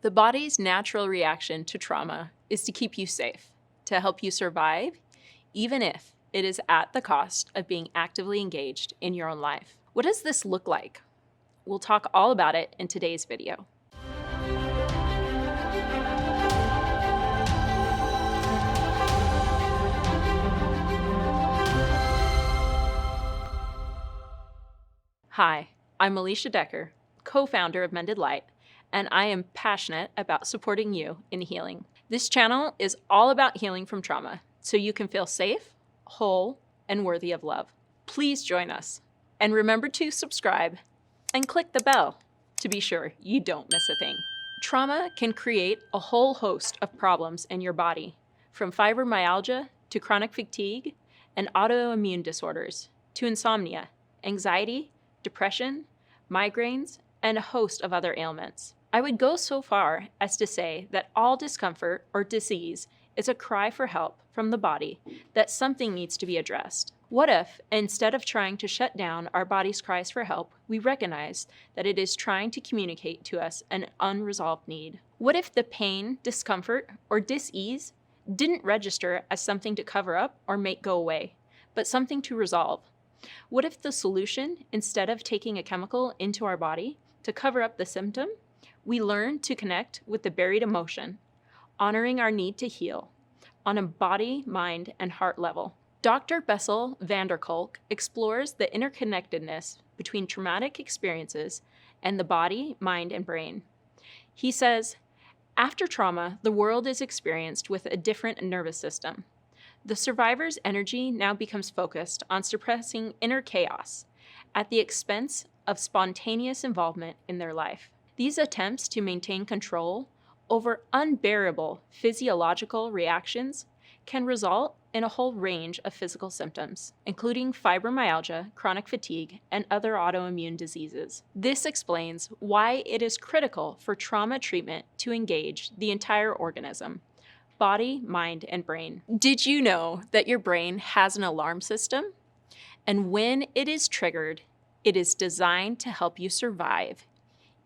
The body's natural reaction to trauma is to keep you safe, to help you survive, even if it is at the cost of being actively engaged in your own life. What does this look like? We'll talk all about it in today's video. Hi, I'm Alicia Decker, co-founder of Mended Light, and I am passionate about supporting you in healing. This channel is all about healing from trauma, so you can feel safe, whole, and worthy of love. Please join us, and remember to subscribe and click the bell to be sure you don't miss a thing. Trauma can create a whole host of problems in your body, from fibromyalgia to chronic fatigue and autoimmune disorders to insomnia, anxiety, depression, migraines, and a host of other ailments. I would go so far as to say that all discomfort or disease is a cry for help from the body that something needs to be addressed. What if, instead of trying to shut down our body's cries for help, we recognize that it is trying to communicate to us an unresolved need? What if the pain, discomfort, or dis-ease didn't register as something to cover up or make go away, but something to resolve? What if the solution, instead of taking a chemical into our body to cover up the symptom, we learn to connect with the buried emotion, honoring our need to heal on a body, mind, and heart level? Dr. Bessel van der Kolk explores the interconnectedness between traumatic experiences and the body, mind, and brain. He says, after trauma, the world is experienced with a different nervous system. The survivor's energy now becomes focused on suppressing inner chaos at the expense of spontaneous involvement in their life. These attempts to maintain control over unbearable physiological reactions can result in a whole range of physical symptoms, including fibromyalgia, chronic fatigue, and other autoimmune diseases. This explains why it is critical for trauma treatment to engage the entire organism, body, mind, and brain. Did you know that your brain has an alarm system? And when it is triggered, it is designed to help you survive,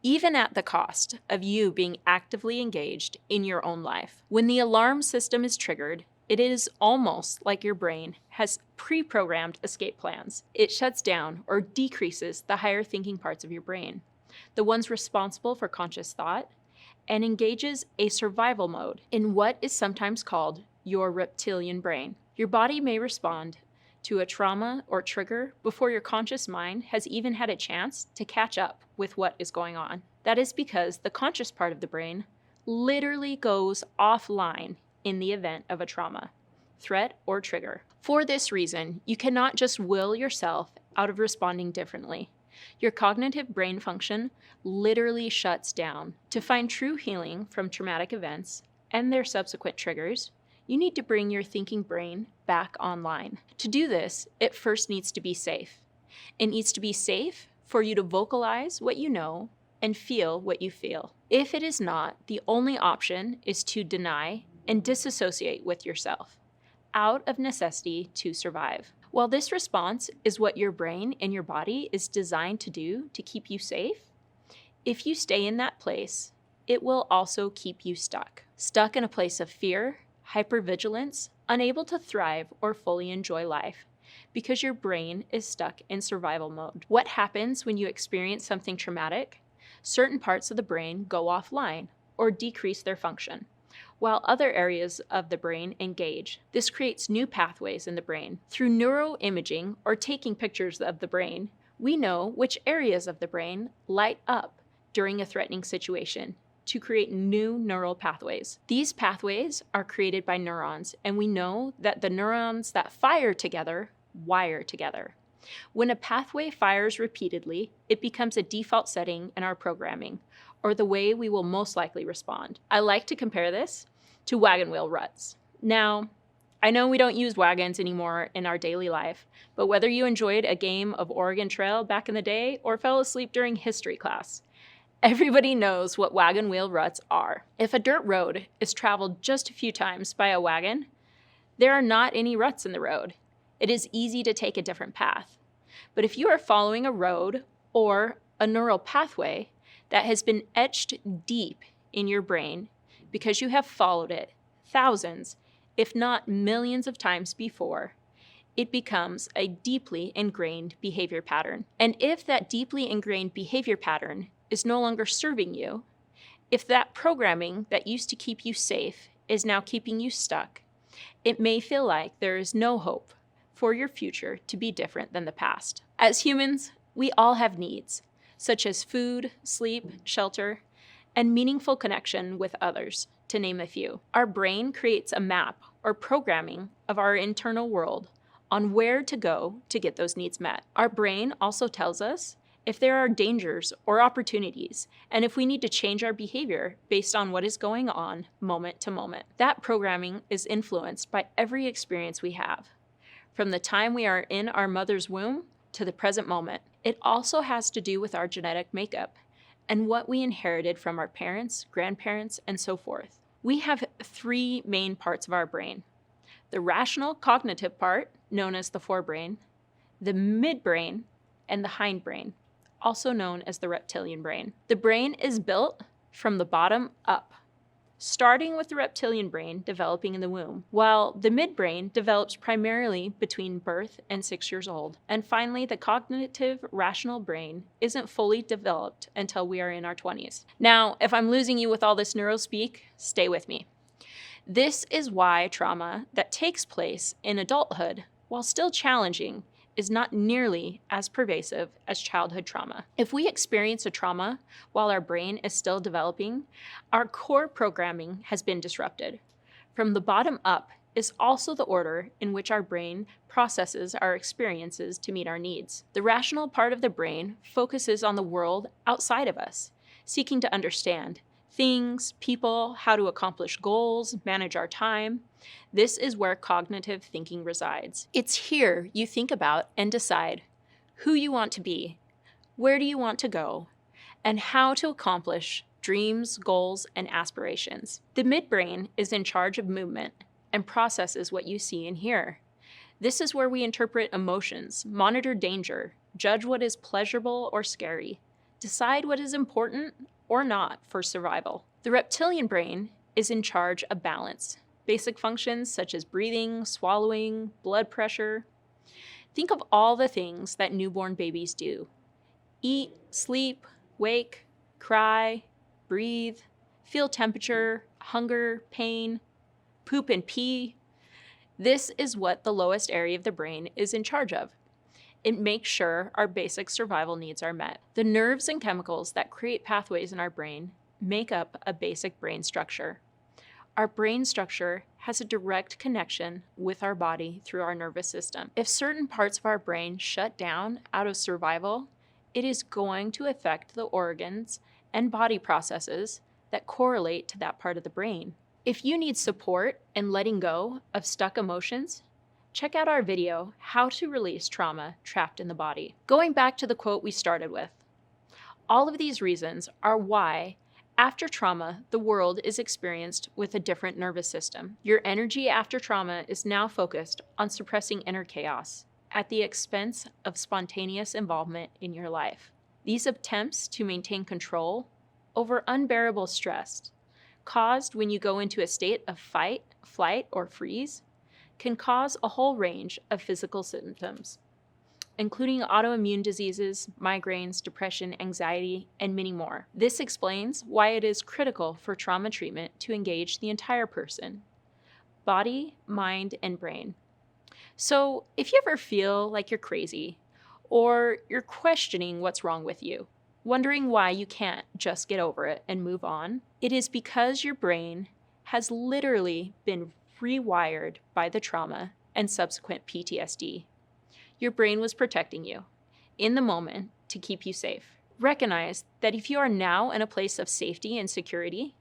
even at the cost of you being actively engaged in your own life. When the alarm system is triggered, it is almost like your brain has pre-programmed escape plans. It shuts down or decreases the higher thinking parts of your brain, the ones responsible for conscious thought, and engages a survival mode in what is sometimes called your reptilian brain. Your body may respond to a trauma or trigger before your conscious mind has even had a chance to catch up with what is going on. That is because the conscious part of the brain literally goes offline in the event of a trauma, threat, or trigger. For this reason, you cannot just will yourself out of responding differently. Your cognitive brain function literally shuts down. To find true healing from traumatic events and their subsequent triggers, you need to bring your thinking brain back online. To do this, it first needs to be safe. It needs to be safe for you to vocalize what you know and feel what you feel. If it is not, the only option is to deny and disassociate with yourself, out of necessity to survive. While this response is what your brain and your body is designed to do to keep you safe, if you stay in that place, it will also keep you stuck. Stuck in a place of fear, hypervigilance, unable to thrive or fully enjoy life, because your brain is stuck in survival mode. What happens when you experience something traumatic? Certain parts of the brain go offline or decrease their function, while other areas of the brain engage. This creates new pathways in the brain. Through neuroimaging or taking pictures of the brain, we know which areas of the brain light up during a threatening situation to create new neural pathways. These pathways are created by neurons, and we know that the neurons that fire together wire together. When a pathway fires repeatedly, it becomes a default setting in our programming, or the way we will most likely respond. I like to compare this to wagon wheel ruts. Now, I know we don't use wagons anymore in our daily life, but whether you enjoyed a game of Oregon Trail back in the day or fell asleep during history class, everybody knows what wagon wheel ruts are. If a dirt road is traveled just a few times by a wagon, there are not any ruts in the road. It is easy to take a different path. But if you are following a road or a neural pathway that has been etched deep in your brain because you have followed it thousands, if not millions of times before, it becomes a deeply ingrained behavior pattern. And if that deeply ingrained behavior pattern is no longer serving you, if that programming that used to keep you safe is now keeping you stuck, it may feel like there is no hope for your future to be different than the past. As humans, we all have needs, such as food, sleep, shelter, and meaningful connection with others, to name a few. Our brain creates a map or programming of our internal world on where to go to get those needs met. Our brain also tells us if there are dangers or opportunities, and if we need to change our behavior based on what is going on moment to moment. That programming is influenced by every experience we have, from the time we are in our mother's womb to the present moment. It also has to do with our genetic makeup and what we inherited from our parents, grandparents, and so forth. We have three main parts of our brain: the rational cognitive part, known as the forebrain, the midbrain, and the hindbrain, also known as the reptilian brain. The brain is built from the bottom up, starting with the reptilian brain developing in the womb, while the midbrain develops primarily between birth and 6 years old. And finally, the cognitive rational brain isn't fully developed until we are in our 20s. Now, if I'm losing you with all this neurospeak, stay with me. This is why trauma that takes place in adulthood, while still challenging, is not nearly as pervasive as childhood trauma. If we experience a trauma while our brain is still developing, our core programming has been disrupted. From the bottom up is also the order in which our brain processes our experiences to meet our needs. The rational part of the brain focuses on the world outside of us, seeking to understand things, people, how to accomplish goals, manage our time. This is where cognitive thinking resides. It's here you think about and decide who you want to be, where do you want to go, and how to accomplish dreams, goals, and aspirations. The midbrain is in charge of movement and processes what you see and hear. This is where we interpret emotions, monitor danger, judge what is pleasurable or scary, decide what is important or not for survival. The reptilian brain is in charge of balance, basic functions such as breathing, swallowing, blood pressure. Think of all the things that newborn babies do: eat, sleep, wake, cry, breathe, feel temperature, hunger, pain, poop and pee. This is what the lowest area of the brain is in charge of. It makes sure our basic survival needs are met. The nerves and chemicals that create pathways in our brain make up a basic brain structure. Our brain structure has a direct connection with our body through our nervous system. If certain parts of our brain shut down out of survival, it is going to affect the organs and body processes that correlate to that part of the brain. If you need support in letting go of stuck emotions, check out our video, How to Release Trauma Trapped in the Body. Going back to the quote we started with, all of these reasons are why, after trauma, the world is experienced with a different nervous system. Your energy after trauma is now focused on suppressing inner chaos at the expense of spontaneous involvement in your life. These attempts to maintain control over unbearable stress caused when you go into a state of fight, flight, or freeze can cause a whole range of physical symptoms, including autoimmune diseases, migraines, depression, anxiety, and many more. This explains why it is critical for trauma treatment to engage the entire person, body, mind, and brain. So if you ever feel like you're crazy, or you're questioning what's wrong with you, wondering why you can't just get over it and move on, it is because your brain has literally been rewired by the trauma and subsequent PTSD. Your brain was protecting you in the moment to keep you safe. Recognize that if you are now in a place of safety and security,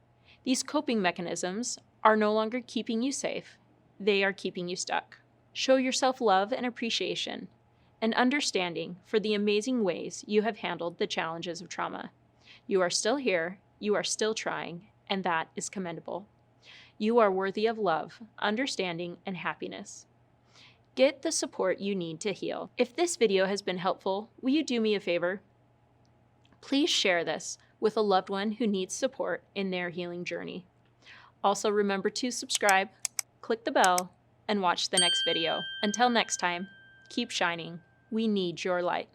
these coping mechanisms are no longer keeping you safe. They are keeping you stuck. Show yourself love and appreciation and understanding for the amazing ways you have handled the challenges of trauma. You are still here, you are still trying, and that is commendable. You are worthy of love, understanding, and happiness. Get the support you need to heal. If this video has been helpful, will you do me a favor? Please share this with a loved one who needs support in their healing journey. Also, remember to subscribe, click the bell, and watch the next video. Until next time, keep shining. We need your light.